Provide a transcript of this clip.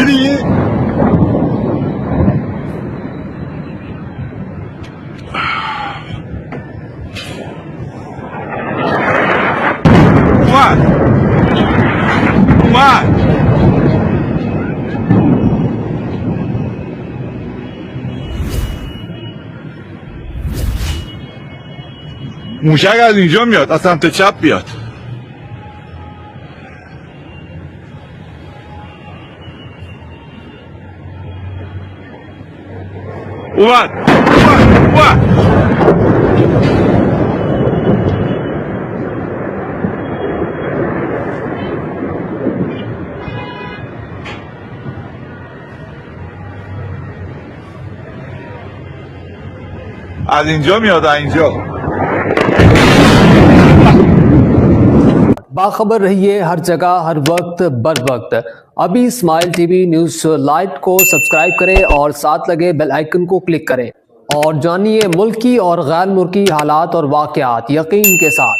دیدی؟ اومد موشک از اینجا میاد، از سمت چپ بیاد. اومد. از اینجا میاد، از اینجا. बाखबर रहिए हर जगह हर वक्त बर वक्त। अभी स्माइल टीवी न्यूज़ लाइव को सब्सक्राइब करें और साथ लगे बेल आइकन को क्लिक करें और जानिए मुल्की और गैर मुल्की हालात और वाक़यात यकीन के साथ।